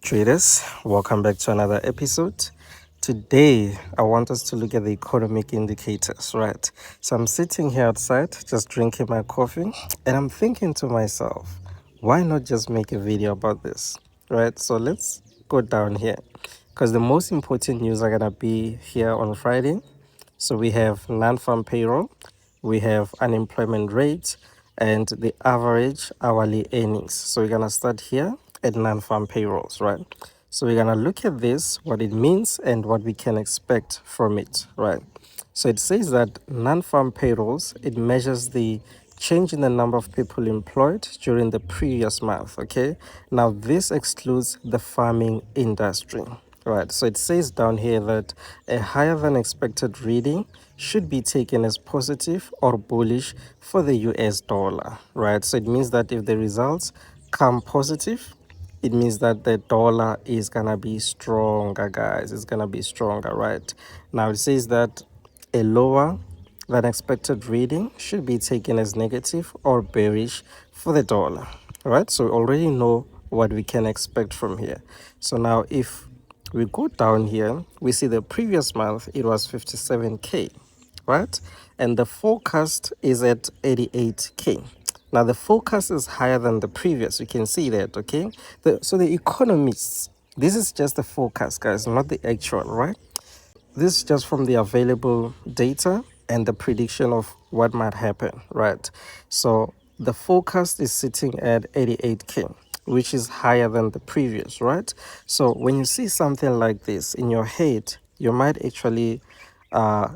Traders, welcome back to another episode. Today I want us to look at the economic indicators, right? So I'm sitting here outside just drinking my coffee and I'm thinking to myself, why not just make a video about this, right? So let's go down here because the most important news are gonna be here on Friday. So we have non-farm payroll, we have unemployment rate, and the average hourly earnings. So we're gonna start here at non-farm payrolls, right? So we're gonna look at this, what it means, and what we can expect from it, right? So it says that non-farm payrolls, it measures the change in the number of people employed during the previous month. Okay, now this excludes the farming industry. Right, so it says down here that a higher than expected reading should be taken as positive or bullish for the US dollar. Right, so it means that if the results come positive, it means that the dollar is gonna be stronger, guys. It's gonna be stronger, right? Now it says that a lower than expected reading should be taken as negative or bearish for the dollar, right? So we already know what we can expect from here. So now if we go down here, we see the previous month it was 57k, right? And the forecast is at 88k. Now the forecast is higher than the previous. You can see that, okay? So the economists, this is just the forecast, guys, not the actual, right? This is just from the available data and the prediction of what might happen, right? So the forecast is sitting at 88k, which is higher than the previous, right? So when you see something like this in your head, you might actually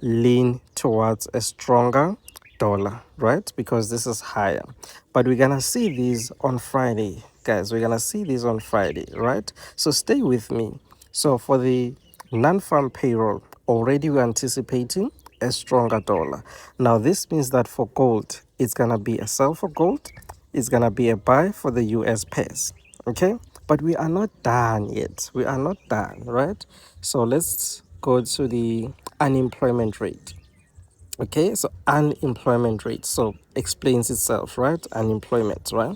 lean towards a stronger dollar, right? Because this is higher. But we're gonna see these on Friday, guys. We're gonna see these on Friday, right? So stay with me. So for the non-farm payroll, already we're anticipating a stronger dollar. Now this means that for gold, it's gonna be a sell for gold, it's gonna be a buy for the US pairs. Okay, but we are not done yet. We are not done, right? So let's go to the unemployment rate. Okay, so unemployment rate, so explains itself, right? Unemployment, right?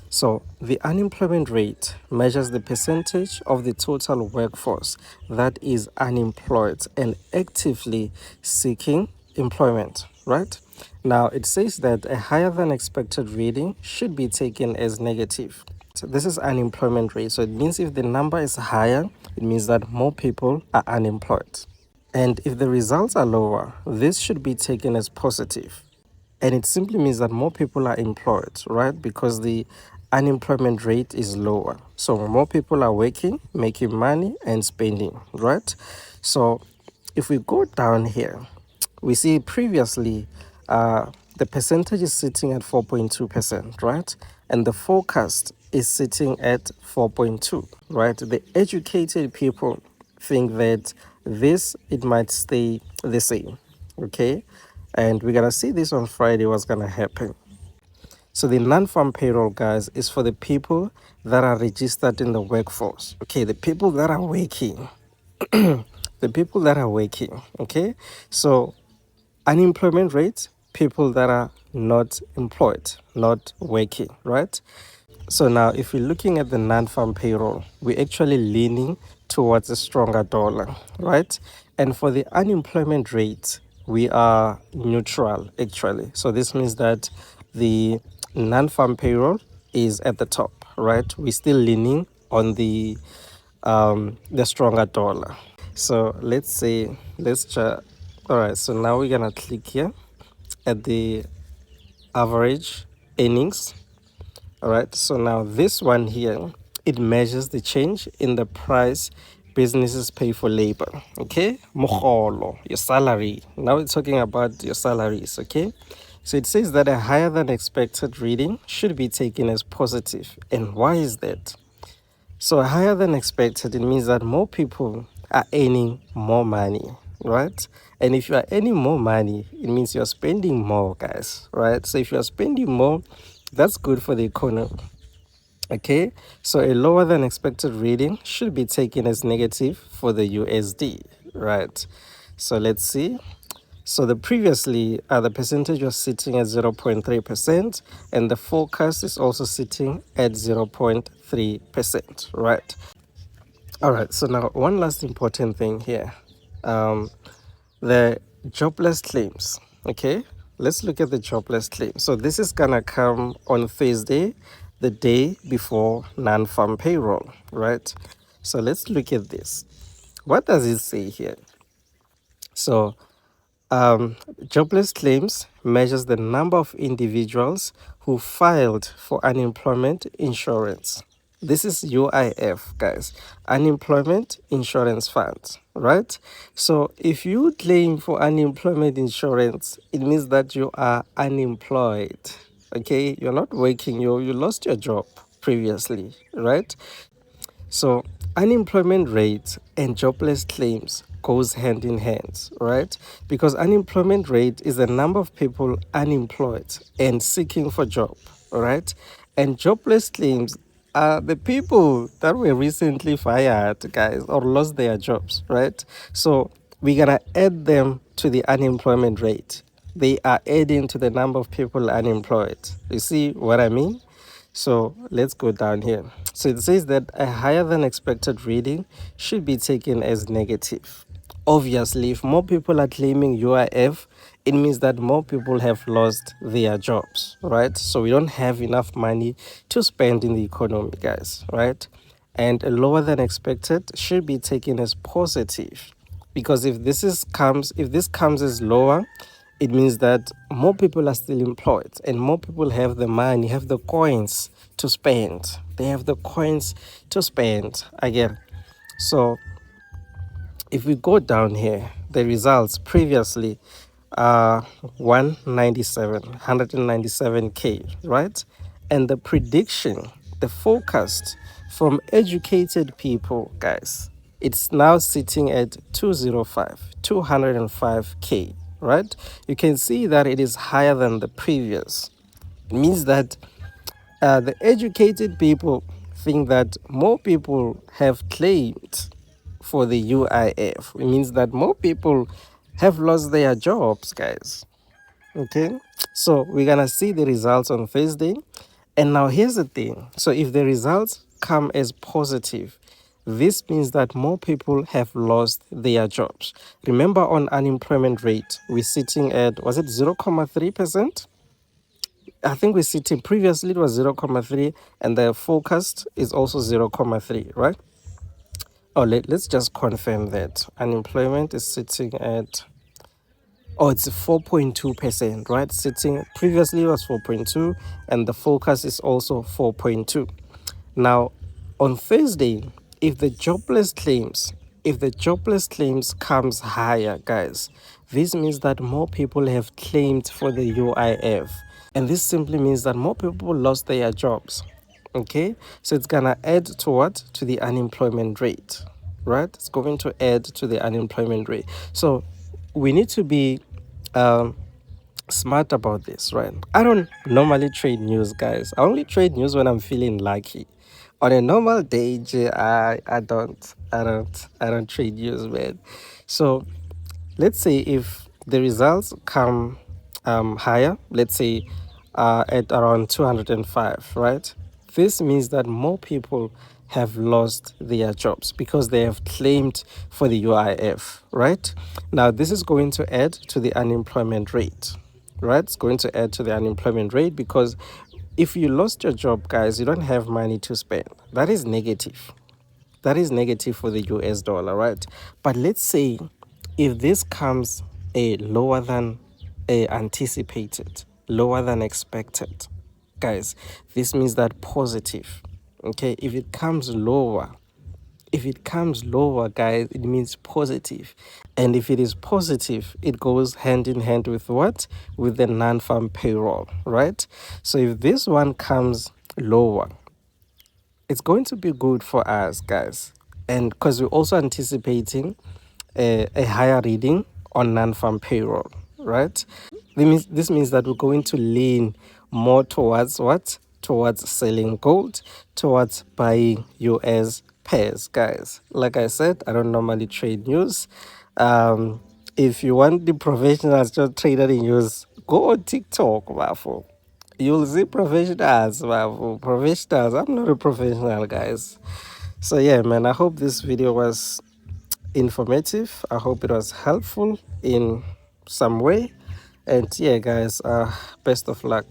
So the unemployment rate measures the percentage of the total workforce that is unemployed and actively seeking employment, right? Now it says that a higher than expected reading should be taken as negative. So this is unemployment rate. So it means if the number is higher, it means that more people are unemployed. And if the results are lower, this should be taken as positive. And it simply means that more people are employed, right? Because the unemployment rate is lower. So more people are working, making money and spending, right? So if we go down here, we see previously the percentage is sitting at 4.2%, right? And the forecast is sitting at 4.2, right? The educated people think that it might stay the same, okay? And we're gonna see this on Friday, what's gonna happen. So the non-farm payroll, guys, is for the people that are registered in the workforce. Okay, the people that are working. The people that are working, okay? So unemployment rate, people that are not employed, not working, right? So now if we're looking at the non-farm payroll, we're actually leaning towards a stronger dollar, right? And for the unemployment rate, we are neutral actually. So this means that the non-farm payroll is at the top, right? We're still leaning on the stronger dollar. So let's say, all right, so now we're gonna click here at the average earnings. All right, so now this one here, it measures the change in the price businesses pay for labor. Okay, mogolo, your salary. Now we're talking about your salaries. Okay, so it says that a higher than expected reading should be taken as positive. And why is that? So higher than expected, it means that more people are earning more money, right? And if you are earning more money, it means you're spending more, guys, right? So if you're spending more, that's good for the economy. Okay, so a lower than expected reading should be taken as negative for the USD, right? So let's see. So the previously, the percentage was sitting at 0.3%, and the forecast is also sitting at 0.3%, right? All right, so now one last important thing here. Um, the jobless claims. Okay, let's look at the jobless claims. So this is gonna come on Thursday, the day before non-farm payroll, right? So let's look at this. What does it say here? So jobless claims measures the number of individuals who filed for unemployment insurance. This is UIF, guys, Unemployment Insurance Fund, right? So if you claim for unemployment insurance, it means that you are unemployed. Okay, you're not working, you lost your job previously, right? So unemployment rate and jobless claims goes hand in hand, right? Because unemployment rate is the number of people unemployed and seeking for job, right? And jobless claims are the people that were recently fired, guys, or lost their jobs, right? So we're gonna add them to the unemployment rate. They are adding to the number of people unemployed. You see what I mean? So let's go down here. So it says that a higher than expected reading should be taken as negative. Obviously, if more people are claiming UIF, it means that more people have lost their jobs, right? So we don't have enough money to spend in the economy, guys, right? And a lower than expected should be taken as positive, because if this comes as lower, it means that more people are still employed and more people have the money, have the coins to spend. They have the coins to spend again. So if we go down here, the results previously are 197k, right? And the prediction, the forecast from educated people, guys, it's now sitting at 205k, right? You can see that it is higher than the previous. It means that the educated people think that more people have claimed for the UIF. It means that more people have lost their jobs, guys. Okay, so we're gonna see the results on Thursday. And now here's the thing. So if the results come as positive, this means that more people have lost their jobs. Remember, on unemployment rate, we're sitting at, was it 0.3%? I think we're sitting, previously it was 0.3, and the forecast is also 0.3, right? Oh, let's just confirm that unemployment is sitting at, oh, it's 4.2%, right? Sitting, previously it was 4.2, and the focus is also 4.2. Now, on Thursday, if the jobless claims, comes higher, guys, this means that more people have claimed for the UIF. And this simply means that more people lost their jobs. Okay, so it's gonna add to what? To the unemployment rate, right? It's going to add to the unemployment rate. So we need to be smart about this, right? I don't normally trade news, guys. I only trade news when I'm feeling lucky. On a normal day, I don't trade news, man. So let's say if the results come higher, let's say at around 205, right? This means that more people have lost their jobs because they have claimed for the UIF, right? Now, this is going to add to the unemployment rate, right? It's going to add to the unemployment rate because if you lost your job, guys, you don't have money to spend. That is negative. That is negative for the US dollar, right? But let's say if this comes a lower than anticipated, lower than expected, guys, this means that positive. Okay, if it comes lower, guys, it means positive. And if it is positive, it goes hand in hand with what? With the non-farm payroll, right? So if this one comes lower, it's going to be good for us, guys. And because we're also anticipating a higher reading on non-farm payroll, right? This means that we're going to lean more towards what? Towards selling gold, towards buying US pairs, guys. Like I said, I don't normally trade news. If you want the professionals to trade in news, go on TikTok, Wafo. You'll see professionals, Wafo. Professionals. I'm not a professional, guys. So yeah, man, I hope this video was informative. I hope it was helpful in some way. And yeah, guys, best of luck.